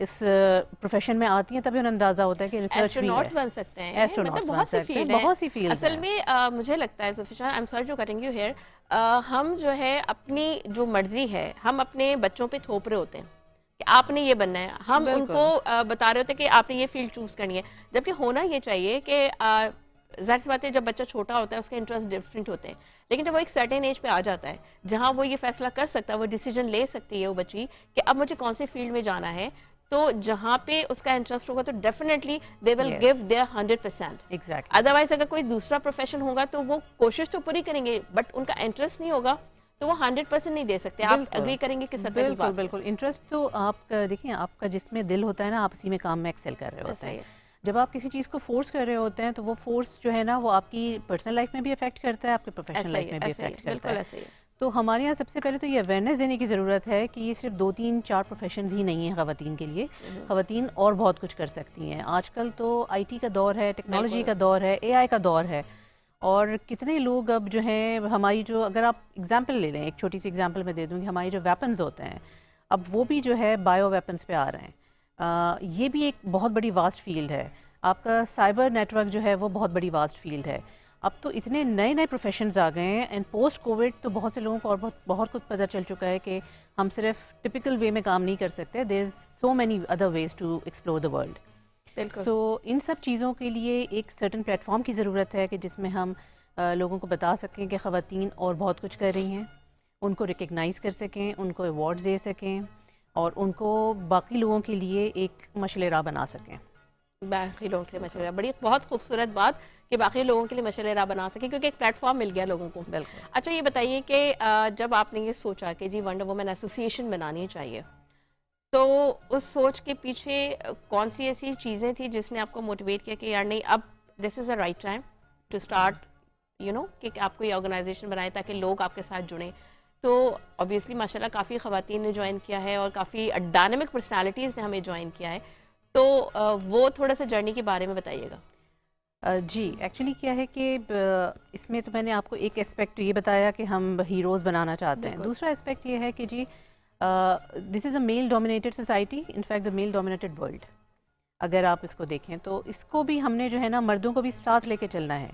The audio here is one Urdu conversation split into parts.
اس پروفیشن میں آتی ہیں تبھی انہیں اندازہ ہوتا ہے کہ ریسرچ بھی ایسٹروناٹس ہے. بن سکتے ہیں, ایسٹروناٹس مطلب بن بہت سی سکتے ہیں, فیلڈ ہیں. بہت سی فیلڈ اصل میں مجھے لگتا ہے Zofisha, I am sorry to cutting you hair, ہم جو ہے اپنی جو مرضی ہے ہم اپنے بچوں پہ تھوپ رہے ہوتے ہیں کہ آپ نے یہ بننا ہے, ہم ان کو بتا رہے ہوتے ہیں کہ آپ نے یہ فیلڈ چوز کرنی ہے, جبکہ ہونا یہ چاہیے کہ ظاہر سی بات ہے جب بچہ چھوٹا ہوتا ہے اس کے انٹرسٹ ڈفرینٹ ہوتے ہیں, لیکن جب وہ ایک سرٹن ایج پہ آ جاتا ہے جہاں وہ یہ فیصلہ کر سکتا ہے, وہ ڈیسیجن لے سکتی ہے وہ بچی کہ اب مجھے کون سی فیلڈ میں جانا ہے, تو جہاں پہ اس کا انٹرسٹ ہوگا تو definitely they will give their 100%. Otherwise اگر کوئی دوسرا پروفیشن ہوگا تو وہ کوشش تو پوری کریں گے بٹ ان کا انٹرسٹ نہیں ہوگا تو وہ 100% نہیں دے سکتے. آپ اگری کریں گے کہ سب اس بات سے؟ بالکل. انٹرسٹ تو آپ کا دیکھیں, آپ کا جس میں دل ہوتا ہے نا, آپ اسی میں کام میں ایکسل کر رہے ہوتے ہیں. جب آپ کسی چیز کو فورس کر رہے ہوتے ہیں تو وہ فورس جو ہے نا وہ آپ کی پرسنل لائف میں بھی افیکٹ کرتا ہے, آپ کے پروفیشنل لائف میں بھی افیکٹ کرتا ہے. تو ہمارے یہاں سب سے پہلے تو یہ اویئرنیس دینے کی ضرورت ہے کہ یہ صرف 2-3-4 پروفیشنز ہی نہیں ہیں خواتین کے لیے. خواتین اور بہت کچھ کر سکتی ہیں. آج کل تو آئی ٹی کا دور ہے, ٹیکنالوجی کا دور ہے, اے آئی کا دور ہے, اور کتنے لوگ اب جو ہیں ہماری جو, اگر آپ اگزامپل لے لیں, ایک چھوٹی سی اگزامپل میں دے دوں کہ ہماری جو ویپنز ہوتے ہیں اب وہ بھی جو ہے بایو ویپنز پہ آ رہے ہیں. یہ بھی ایک بہت بڑی واسٹ فیلڈ ہے. آپ کا سائبر نیٹ ورک جو ہے وہ بہت بڑی واسٹ فیلڈ ہے. اب تو اتنے نئے پروفیشنز آ گئے ہیں, اینڈ پوسٹ کووڈ تو بہت سے لوگوں کو اور بہت کچھ پتہ چل چکا ہے کہ ہم صرف ٹپیکل وے میں کام نہیں کر سکتے, there is so many other ways to explore the world. So ان سب چیزوں کے لیے ایک سرٹن پلیٹ فارم کی ضرورت ہے کہ جس میں ہم لوگوں کو بتا سکیں کہ خواتین اور بہت کچھ کر رہی ہیں, ان کو ریکگنائز کر سکیں, ان کو ایوارڈز دے سکیں, اور ان کو باقی لوگوں کے لیے ایک مشعل راہ بنا سکیں. باقی لوگوں کے لیے مشعل راہ, بڑی بہت خوبصورت بات کہ باقی لوگوں کے لیے مشعل راہ بنا سکیں, کیونکہ ایک پلیٹ فارم مل گیا لوگوں کو. بالکل. اچھا یہ بتائیے کہ جب آپ نے یہ سوچا کہ جی ونڈر وومن ایسوسیشن بنانی چاہیے, تو اس سوچ کے پیچھے کون سی ایسی چیزیں تھیں جس نے آپ کو موٹیویٹ کیا کہ یار نہیں, اب this is a right time to start کہ آپ کو یہ آرگنائزیشن بنائے تاکہ لوگ آپ کے ساتھ جڑیں. تو obviously ماشاء اللہ کافی خواتین نے جوائن کیا ہے اور کافی ڈائنامک پرسنالٹیز نے ہمیں جوائن کیا ہے, تو وہ تھوڑا سا جرنی کے بارے میں بتائیے گا. جی ایکچولی کیا ہے کہ اس میں تو میں نے آپ کو ایک اسپیکٹ یہ بتایا کہ ہم ہیروز بنانا چاہتے ہیں. دوسرا اسپیکٹ یہ ہے کہ جی this is a male dominated society, in fact the male dominated world. اگر آپ اس کو دیکھیں تو اس کو بھی ہم نے جو ہے نا مردوں کو بھی ساتھ لے کے چلنا ہے,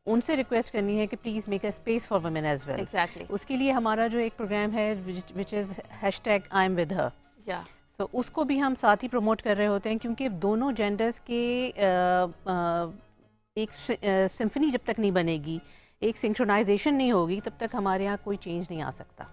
ان سے ریکویسٹ کرنی ہے کہ please make a space for women as well. اس کے لیے ہمارا جو ایک پروگرام ہے وچ از #IamWithHer, تو اس کو بھی ہم ساتھ ہی پروموٹ کر رہے ہوتے ہیں, کیونکہ دونوں جینڈرز کے ایک سمفنی جب تک نہیں بنے گی, ایک سنکرونائزیشن نہیں ہوگی, تب تک ہمارے یہاں کوئی چینج نہیں آ سکتا.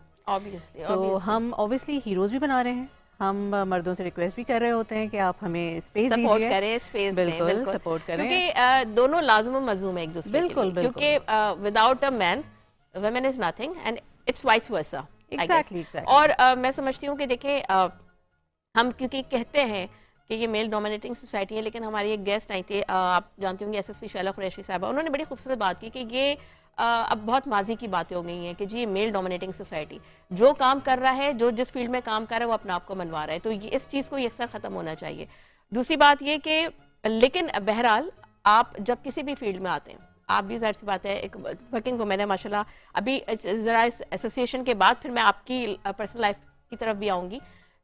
تو ہم اوبیسلی ہیروز بھی بنا رہے ہیں, ہم مردوں سے ریکویسٹ بھی کر رہے ہوتے ہیں کہ آپ ہمیں اسپیس دیجیے, سپورٹ کریں, اسپیس دیں, بالکل سپورٹ کریں, کیونکہ دونوں لازم و ملزوم ہیں ایک دوسرے کے لیے, کیونکہ without a man women is nothing and it's vice versa. اور میں سمجھتی ہوں کہ دیکھیں ہم کیونکہ کہتے ہیں کہ یہ میل ڈومینیٹنگ سوسائٹی ہے, لیکن ہماری ایک گیسٹ آئی تھی, آپ جانتی ہوں گے, SSP شیلا قریشی صاحبہ, انہوں نے بڑی خوبصورت بات کی کہ یہ اب بہت ماضی کی باتیں ہو گئی ہیں کہ جی میل ڈومینیٹنگ سوسائٹی, جو کام کر رہا ہے, جو جس فیلڈ میں کام کر رہا ہے وہ اپنا آپ کو منوا رہا ہے, تو اس چیز کو یکساں ختم ہونا چاہیے. دوسری بات یہ کہ لیکن بہرحال آپ جب کسی بھی فیلڈ میں آتے ہیں, آپ بھی ظاہر سی بات ہے ایک ورکنگ وومن ہے ماشاء اللہ, ابھی ذرا ایسوسیشن کے بعد پھر میں آپ کی پرسنل لائف کی طرف بھی آؤں گی,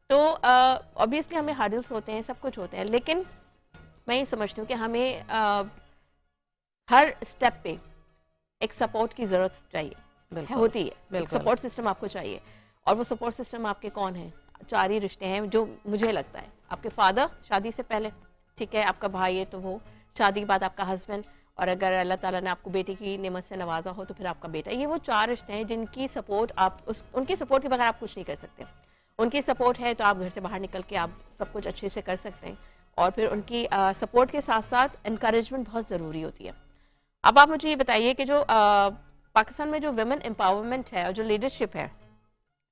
تو obviously ہمیں ہارڈلس ہوتے ہیں, سب کچھ ہوتے ہیں, لیکن میں یہ سمجھتی ہوں کہ ہمیں ہر اسٹیپ پہ ایک سپورٹ کی ضرورت چاہیے, ہوتی ہے, ایک سپورٹ سسٹم آپ کو چاہیے, اور وہ سپورٹ سسٹم آپ کے کون ہیں؟ 4 ہی رشتے ہیں جو مجھے لگتا ہے, آپ کے فادر شادی سے پہلے, ٹھیک ہے, آپ کا بھائی ہے تو وہ, شادی کے بعد آپ کا ہسبینڈ, اور اگر اللہ تعالیٰ نے آپ کو بیٹی کی نعمت سے نوازا ہو تو پھر آپ کا بیٹا. یہ وہ 4 رشتے ہیں جن کی سپورٹ ان کی سپورٹ کے بغیر آپ کچھ نہیں کر سکتے. ان کی سپورٹ ہے تو آپ گھر سے باہر نکل کے آپ سب کچھ اچھے سے کر سکتے ہیں, اور پھر ان کی سپورٹ کے ساتھ ساتھ انکریجمنٹ بہت ضروری ہوتی ہے. اب آپ مجھے یہ بتائیے کہ جو پاکستان میں جو ویمن امپاورمنٹ ہے اور جو لیڈرشپ ہے,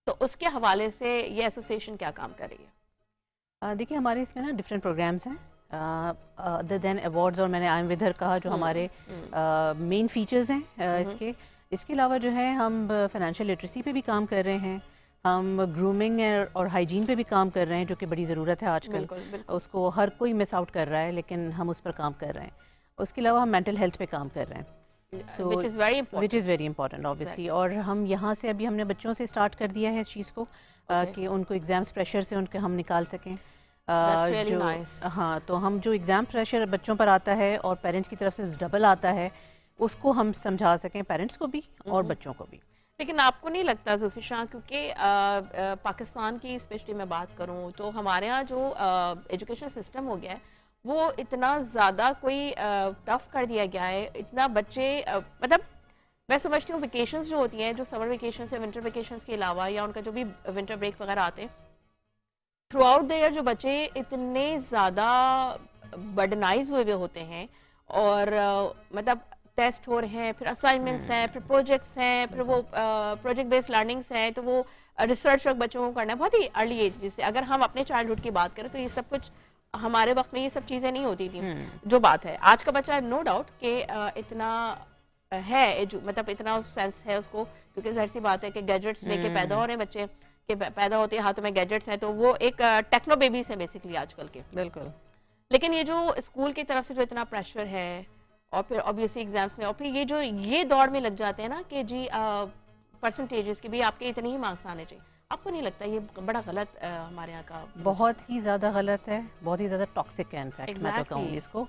تو اس کے حوالے سے یہ ایسوسیشن کیا کام کر رہی ہے؟ دیکھیے ہمارے اس میں نا ڈفرینٹ پروگرامس ہیں ادر دین ایوارڈز, اور میں نے آئی ایم ود ہر کہا جو ہمارے مین فیچرز ہیں اس کے علاوہ جو ہے ہم فائنینشیل لٹریسی پہ بھی کام کر رہے ہیں, ہم گرومنگ اور ہائیجین پہ بھی کام کر رہے ہیں, جو کہ بڑی ضرورت ہے آج کل, اس کو ہر کوئی مس آؤٹ کر رہا ہے, لیکن ہم اس پر کام کر رہے ہیں. اس کے علاوہ ہم مینٹل ہیلتھ پہ کام کر رہے ہیں, وچ از ویری امپورٹنٹ obviously. اور ہم یہاں سے ابھی ہم نے بچوں سے اسٹارٹ کر دیا ہے اس چیز کو کہ ان کو ایگزامس پریشر سے ان کے ہم نکال سکیں. That's really جو nice. ہاں تو ہم جو ایگزام پریشر بچوں پر آتا ہے اور پیرنٹس کی طرف سے ڈبل آتا ہے اس کو ہم سمجھا سکیں پیرنٹس کو بھی اور بچوں کو بھی. لیکن آپ کو نہیں لگتا زوفی شاہ، کیونکہ پاکستان کی اسپیشلی میں بات کروں تو ہمارے ہاں جو ایجوکیشن سسٹم ہو گیا ہے وہ اتنا زیادہ کوئی ٹف کر دیا گیا ہے، اتنا بچے مطلب میں سمجھتی ہوں ویکیشنز جو ہوتی ہیں، جو سمر ویکیشنز یا ونٹر ویکیشنز کے علاوہ یا ان کا جو بھی ونٹر بریک وغیرہ آتے ہیں، تھرو آؤٹ دا ایئر جو بچے اتنے زیادہ برڈنائز ہوئے ہوتے ہیں اور مطلب ٹیسٹ ہو رہے ہیں، پھر اسائنمنٹس ہیں، پھر پروجیکٹس ہیں، پھر وہ پروجیکٹ بیسڈ لرننگس ہیں، تو وہ ریسرچ ورک بچوں کو کرنا ہے بہت ہی ارلی ایج سے. اگر ہم اپنے چائلڈہڈ کی بات کریں تو یہ سب کچھ ہمارے وقت میں یہ سب چیزیں نہیں ہوتی تھیں. جو بات ہے آج کا بچہ نو ڈاؤٹ کہ اتنا ہے مطلب اتنا سینس ہے اس کو، کیونکہ ظاہر سی بات ہے کہ گیجٹس لے کے پیدا ہو رہے ہیں بچے، کہ پیدا ہوتے ہیں ہاتھوں میں گیجٹس ہیں، تو وہ ایک ٹیکنو بیبیز ہیں بیسکلی آج کل کے. بالکل. لیکن یہ جو اسکول کی طرف سے جو اتنا پریشر ہے اور پھر اوبیسلی ایگزامس میں اور پھر یہ جو یہ دوڑ میں لگ جاتے ہیں نا کہ جی پرسنٹیجز کے بھی آپ کے اتنے ہی مارکس آنے چاہیے، آپ کو نہیں لگتا یہ بڑا غلط ہمارے یہاں کا؟ بہت ہی زیادہ غلط ہے، بہت ہی زیادہ ٹاکسک ہے انفیکٹ میں تو کہوں گی اس کو.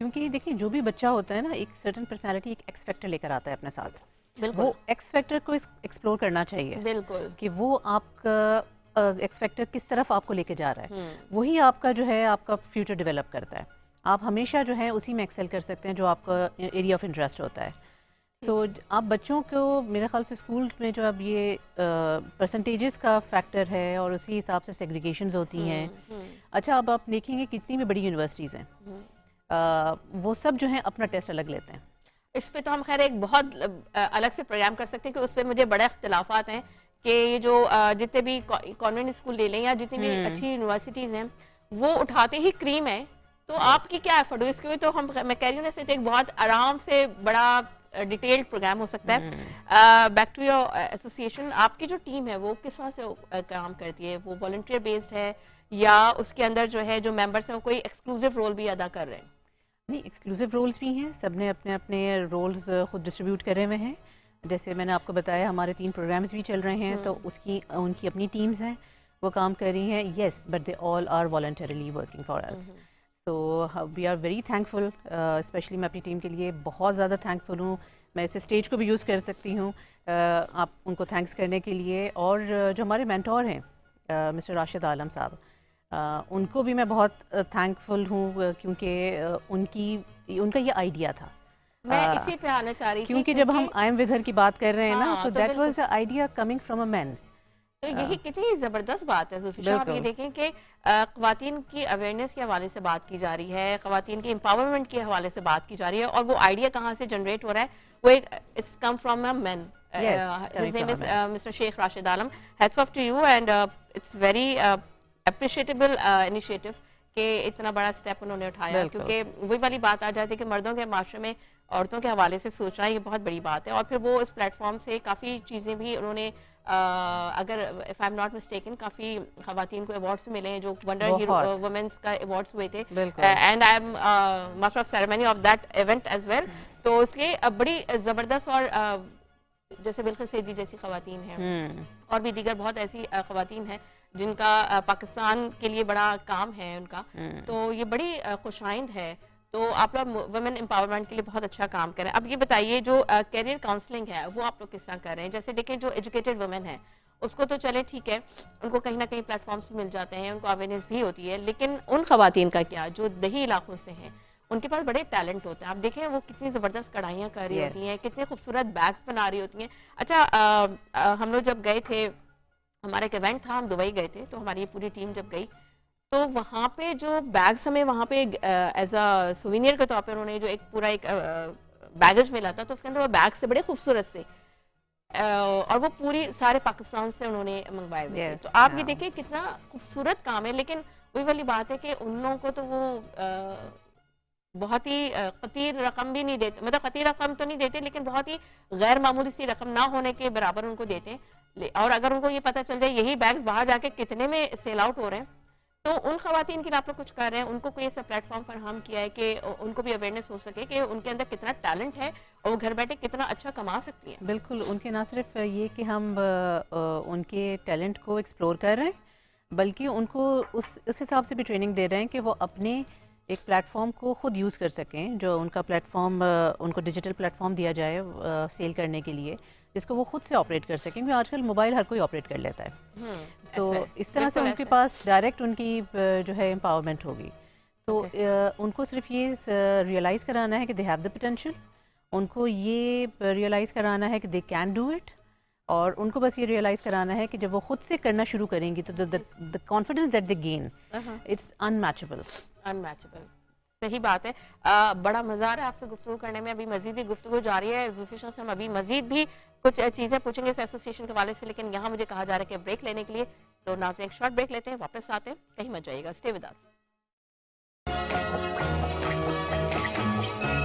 کیونکہ دیکھیں جو بھی بچہ ہوتا ہے نا ایک سرٹن پرسنالٹی ایک ایکس فیکٹر لے کر آتا ہے اپنے ساتھ. وہ ایکس فیکٹر کو ایکسپلور کرنا چاہیے. بالکل. کہ وہ آپ کا ایکس فیکٹر کس طرف آپ کو لے کے جا رہا ہے، وہی آپ کا جو ہے آپ کا فیوچر ڈیولپ کرتا ہے. آپ ہمیشہ جو ہے اسی میں ایکسل کر سکتے ہیں جو آپ کا ایریا آف انٹرسٹ ہوتا ہے. سو آپ بچوں کو میرے خیال سے اسکول میں جو اب یہ پرسنٹیجز کا فیکٹر ہے اور اسی حساب سے سیگریگیشنز ہوتی ہیں. اچھا اب آپ دیکھیں گے کتنی بھی بڑی یونیورسٹیز ہیں وہ سب جو ہیں اپنا ٹیسٹ الگ لیتے ہیں. اس پہ تو ہم خیر ایک بہت الگ سے پروگرام کر سکتے ہیں کہ اس پہ مجھے بڑے اختلافات ہیں کہ یہ جو جتنے بھی کانوینٹ اسکول لے لیں یا جتنی بھی اچھی یونیورسٹیز ہیں وہ اٹھاتے ہی کریم ہے. تو آپ کی کیا ایفرٹ ہو اس کے؟ تو میں کہہ رہی ہوں نا اس میں تو ایک بہت آرام سے بڑا ڈیٹیلڈ پروگرام ہو سکتا ہے. بیک ٹو یور ایسوسیشن، آپ کی جو ٹیم ہے وہ کس طرح سے کام کرتی ہے؟ وہ والنٹیئر بیسڈ ہے یا اس کے اندر جو ہے جو ممبرس ہیں وہ کوئی ایکسکلوسیو رول بھی ادا کر رہے ہیں؟ نہیں، ایکسکلوسیو رولز بھی ہیں، سب نے اپنے اپنے رولز خود ڈسٹریبیوٹ کرے ہوئے ہیں. جیسے میں نے آپ کو بتایا ہمارے 3 پروگرامز بھی چل رہے ہیں تو ان کی اپنی ٹیمز ہیں وہ کام کر رہی ہیں. Yes but they all are voluntarily working for us. So we are very thankful, especially میں اپنی ٹیم کے لیے بہت زیادہ تھینک فل ہوں. میں اس اسٹیج کو بھی یوز کر سکتی ہوں آپ ان کو تھینکس کرنے کے لیے. اور جو ہمارے مینٹور ہیں مسٹر راشد عالم صاحب، ان کو بھی میں بہت تھینک فل ہوں کیونکہ ان کا یہ آئیڈیا تھا. میں اسی پہ آنا چاہ رہی تھی کیونکہ جب ہم آئی ایم ود ہر کی بات کر رہے ہیں نا تو that was a idea coming from a man. تو یہی کتنی زبردست بات ہے زوفی شاہ. آپ یہ دیکھیں کہ خواتین کی اویئرنیس کے حوالے سے بات کی جا رہی ہے، خواتین کی امپاورمنٹ کے حوالے سے بات کی جا رہی ہے، اور وہ آئیڈیا کہاں سے جنریٹ ہو رہا ہے؟ وہ ایک it's come from a man. His name is Mr. Sheikh Rashid Alam. Hats off to you and it's very appreciable initiative کہ اتنا بڑا اسٹیپ انہوں نے اٹھایا. کیونکہ وہی والی بات آ جاتی ہے کہ مردوں کے معاشرے میں عورتوں کے حوالے سے سوچنا یہ بہت بڑی بات ہے. اور پھر وہ اس پلیٹ فارم سے کافی چیزیں بھی انہوں نے اگر if I'm not mistaken کافی خواتین کو ایوارڈس ملے ہیں جو ونڈر ہیرو وومنس کا ایوارڈس ہوئے تھے and I'm master of ceremony of that event as well. تو اس لیے بڑی زبردست، اور جیسے بلقیس سیدی جیسی خواتین ہیں اور بھی دیگر بہت ایسی خواتین ہیں جن کا پاکستان کے لیے بڑا کام ہے ان کا، تو یہ بڑی خوش آئند ہے. تو آپ لوگ ویمن امپاورمنٹ کے لیے بہت اچھا کام کریں. اب یہ بتائیے جو کیریئر کاؤنسلنگ ہے وہ آپ لوگ کس طرح کر رہے ہیں؟ جیسے دیکھیں جو ایجوکیٹڈ ویمن ہیں اس کو تو چلے ٹھیک ہے، ان کو کہیں نہ کہیں پلیٹ فارمس مل جاتے ہیں، ان کو اویئرنیس بھی ہوتی ہے، لیکن ان خواتین کا کیا جو دیہی علاقوں سے ہیں؟ ان کے پاس بڑے ٹیلنٹ ہوتے ہیں. آپ دیکھیں وہ کتنی زبردست کڑھائیاں کر رہی ہوتی ہیں، کتنے خوبصورت بیگس بنا رہی ہوتی ہیں. اچھا ہم لوگ جب گئے تھے، ہمارا ایک ایونٹ تھا، ہم دبئی گئے تھے، تو ہماری پوری ٹیم جب گئی تو وہاں پہ جو بیگس ہمیں وہاں پہ ایز اے سوینئر کے طور پہ انہوں نے جو ایک پورا ایک بیگج ملا تھا، تو اس کے اندر وہ بیگ سے بڑے خوبصورت سے اور وہ پوری سارے پاکستان سے انہوں نے منگوائے ہوئے. تو آپ یہ دیکھیں کتنا خوبصورت کام ہے. لیکن وہی والی بات ہے کہ ان لوگوں کو تو وہ بہت ہی قطیر رقم بھی نہیں دیتے، مطلب قطیر رقم تو نہیں دیتے لیکن بہت ہی غیر معمولی سی رقم نہ ہونے کے برابر ان کو دیتے ہیں. اور اگر ان کو یہ پتہ چل جائے یہی بیگز باہر جا کے کتنے میں سیل آؤٹ ہو رہے ہیں، تو ان خواتین کے لیے آپ لوگ کچھ کر رہے ہیں، ان کو کوئی ایسا پلیٹ فارم فراہم کیا ہے کہ ان کو بھی اویئرنیس ہو سکے کہ ان کے اندر کتنا ٹیلنٹ ہے اور وہ گھر بیٹھے کتنا اچھا کما سکتی ہیں؟ بالکل، ان کے نہ صرف یہ کہ ہم ان کے ٹیلنٹ کو ایکسپلور کر رہے ہیں بلکہ ان کو اس حساب سے بھی ٹریننگ دے رہے ہیں کہ وہ اپنے ایک پلیٹ فارم کو خود یوز کر سکیں, جو ان کا پلیٹ فارم ان کو ڈیجیٹل پلیٹ فارم دیا جائے سیل کرنے کے لیے, جس کو وہ خود سے آپریٹ کر سکیں, کیونکہ آج کل موبائل ہر کوئی آپریٹ کر لیتا ہے. تو اس طرح سے ان کے پاس ڈائریکٹ ان کی جو ہے امپاورمنٹ ہوگی. تو ان کو صرف یہ ریئلائز کرانا ہے کہ دے ہیو دا پوٹینشیل, ان کو یہ ریئلائز کرانا ہے کہ دے کین ڈو اٹ, اور ان کو بس یہ ریئلائز کرانا ہے کہ جب وہ خود سے کرنا شروع کریں گی تو the confidence that they gain it's unmatchable. صحیح بات ہے. بڑا مزہ آ رہا ہے آپ سے گفتگو کرنے میں. ابھی مزید بھی گفتگو جاری ہے. زوفی سے ہم ابھی مزید بھی کچھ چیزیں پوچھیں گے اس ایسوسیشن کے حوالے سے, لیکن یہاں مجھے کہا جا رہا ہے کہ بریک لینے کے لیے, تو ناظرین ایک شارٹ بریک لیتے ہیں, واپس آتے ہیں, کہیں مت جائیے گا, اسٹے ود اس.